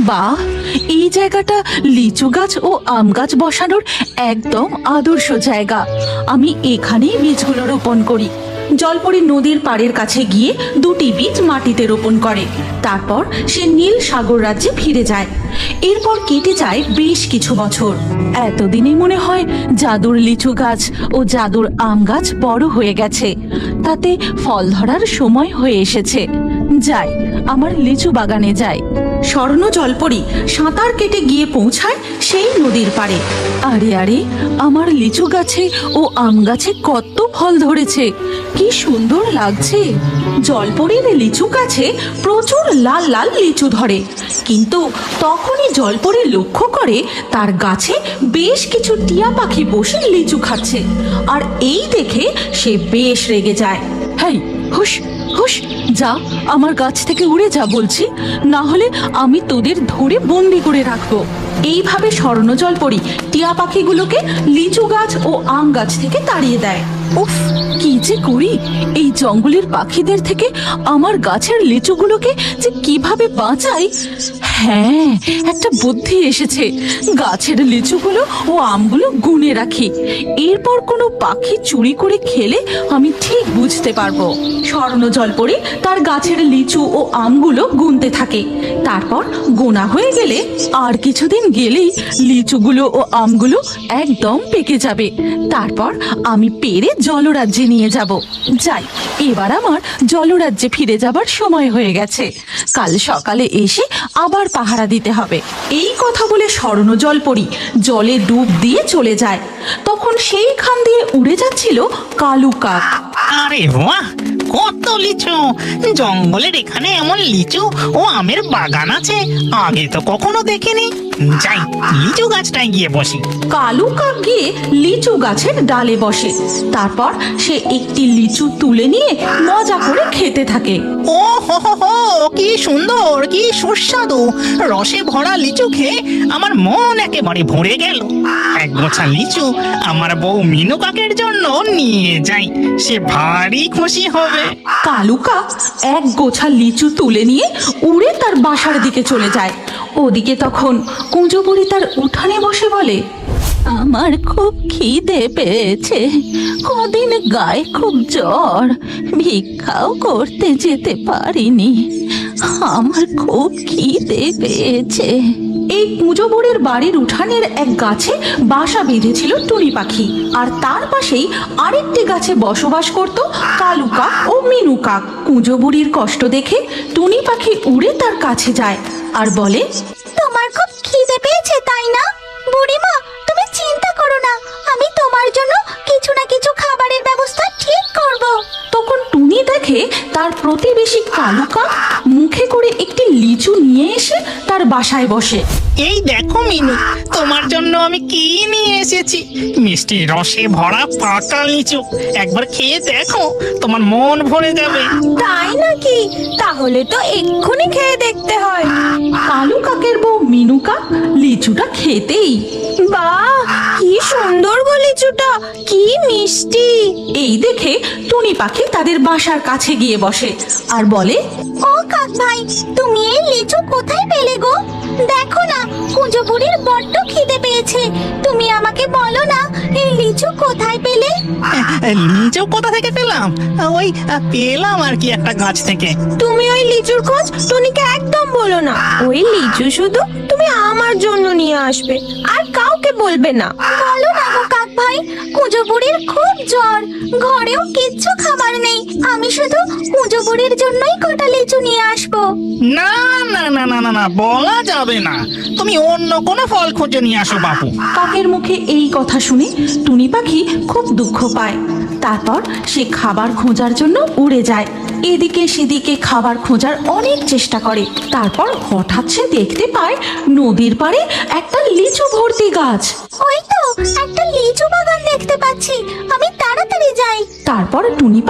বাহ, এই জায়গাটা লিচু গাছ ও আম গাছ বসানোর একদম আদর্শ জায়গা। আমি এখানেই বীজগুলো রোপণ করি। জলপরি নদীর পাড়ের কাছে গিয়ে দুটি বীজ মাটিতে রোপণ করে। তারপর সে নীল সাগর রাজ্যে ফিরে যায়। এরপর কেটে যায় বেশ কিছু বছর। এতদিনে মনে হয় জাদুর লিচু গাছ ও জাদুর আম গাছ বড় হয়ে গেছে, তাতে ফল ধরার সময় হয়ে এসেছে। যাই, আমার লিচু বাগানে যাই। স্বর্ণ জলপরি সাঁতার কেটে গিয়ে পৌঁছায় সেই নদীর পাড়ে। আরে আরে, আমার লিচু গাছে ও আম গাছে কত ফল ধরেছে, কি সুন্দর লাগছে। জলপরির লিচু গাছে প্রচুর লাল লাল লিচু ধরে, কিন্তু তখনই জলপরি লক্ষ্য করে তার গাছে বেশ কিছু টিয়া পাখি বসে লিচু খাচ্ছে। আর এই দেখে সে বেশ রেগে যায়। হেই, হুশ হুশ, যা, আমার গাছ থেকে উড়ে যা বলছি, না হলে আমি তোদের ধরে বন্দি করে রাখবো। এইভাবে স্বর্ণ জলপরি টিয়া পাখিগুলোকে লিচু গাছ ও আম গাছ থেকে তাড়িয়ে দেয়। উফ, কি যে করি এই জঙ্গলের পাখিদের থেকে, আমার গাছের লিচুগুলোকে যে কিভাবে বাঁচাই। হ্যাঁ, একটা বুদ্ধি এসেছে। গাছের লিচুগুলো ও আমগুলো গুনে রাখি, এরপর কোনো পাখি চুরি করে খেলে আমি ঠিক বুঝতে পারবো। স্বর্ণ জলপরি তার গাছের লিচু ও আমগুলো গুনতে থাকে। তারপর গোনা হয়ে গেলে আর কিছুদিন গেলেই লিচুগুলো ও আমগুলো একদম পেকে যাবে। তারপর আমি পেরে জলরাজ্যে নিয়ে যাব। যাই, এবার আমার জলরাজ্যে ফিরে যাবার সময় হয়ে গেছে। কাল সকালে এসে আবার পাহারা দিতে হবে। এই কথা বলে স্বর্ণ জলপরি জলে ডুব দিয়ে চলে যায়। তখন সেইখান দিয়ে উড়ে যাচ্ছিল কালু কাক। আরে বাহ, কত লিচু! জঙ্গলের এখানে এমন লিচু ও আমের বাগান আছে, আগে তো কখনো দেখিনি। যাই, লিচু গাছটায় গিয়ে বসি। কালু কাক গিয়ে লিচু গাছের ডালে বসে। তারপর সে একটি লিচু তুলে নিয়ে মজা করে খেতে থাকে। ও হো হো হো, কি সুন্দর, কি সুস্বাদু! রসে ভরা লিচু খেয়ে আমার মন একেবারে ভরে গেল। এক গোছা লিচু আমার বউ মিনু কাকের জন্য নিয়ে যাই, সে ভারী খুশি হবে। কালু কাক এক গোছা লিচু তুলে নিয়ে উড়ে তার বাসার দিকে চলে যায়। ওদিকে তখন কুঁজো বুড়ি তার উঠানে বসে বলে, আমার খুব খিদে পেয়েছে, কদিন গায়ে খুব জ্বর, ভিক্ষাও করতে যেতে পারিনি, আমার খুব খিদে পেয়েছে। এই কুঁজো বুড়ির বাড়ির উঠানের এক গাছে বাসা বেঁধেছিল টুনি পাখি, আর তার পাশেই আরেকটি গাছে বসবাস করত কালু কাক ও মিনু কাক। কুঁজো বুড়ির কষ্ট দেখে টুনি পাখি উড়ে তার কাছে যায় আর বলে, তোমার খুব খিদে পেয়েছে তাই না? বুড়িমা, তুমি চিন্তা করো না, আমি তোমার জন্য কিছু না কিছু খাবারের ব্যবস্থা ঠিক করব। তখন টুনি দেখে তার প্রতিবেশী কালু কাক মুখে করে একটি লিচু নিয়ে এসে তার বাসায় বসে। এই দেখো মিনু, তোমার জন্য আমি কি নিয়ে এসেছি, মিষ্টি রসে ভরা পাকা লিচু। একবার খেয়ে দেখো, তোমার মন ভরে যাবে। তাই নাকি? তাহলে তো এক্ষুনি খেয়ে দেখতে হয়। কালু কাকের বউ মিনু কাক লিচুটা খেতেই, বাহ, কি সুন্দর গো লিচুটা, কি মিষ্টি! এই দেখে টুনি পাখি তাদের বাসার কাছে গিয়ে বসে আর বলে, ও কাক ভাই, তুমি এই লিচু কোথায় পেলে গো? দেখো না, কুঁজো বুড়ির বড্ড খিদে পেয়েছে, তুমি আমাকে বলো না এই লিচু কোথায় পেলে? লিচু কোথা থেকে পেলাম? ওই পেলাম আর কি একটা গাছ থেকে। তুমি ওই লিচুর খোঁজ টুনিকে একদম বলো না। ওই লিচু শুধু তুমি আমার জন্য নিয়ে আসবে, আর কাউকে বলবে না। বলো না গো কাক ভাই, কুঁজো বুড়ির খুব জ্বর, ঘরেও কিচ্ছু খাবার নেই, আমি শুধু কুঁজো বুড়ির জন্যই কটা লিচু নিয়ে আসবো। না না না না না না, বলা যাবে না, তুমি অন্য কোনো ফল খুঁজে নিয়ে আসো বাপু। কাকের মুখে এই কথা শুনে টুনি পাখি খুব দুঃখ পায়। তারপর সে খাবার খোঁজার জন্য উড়ে যায়। এদিকে সেদিকে খাবার খোঁজার অনেক চেষ্টা করে। তারপর হঠাৎ সে দেখতে পায় নদীর পাড়ে একটা লিচু ভর্তি গাছ। ওই তো একটা লিচু বাগান দেখতে পাচ্ছি, আমি তাড়াতাড়ি যাই। তারপর টুনি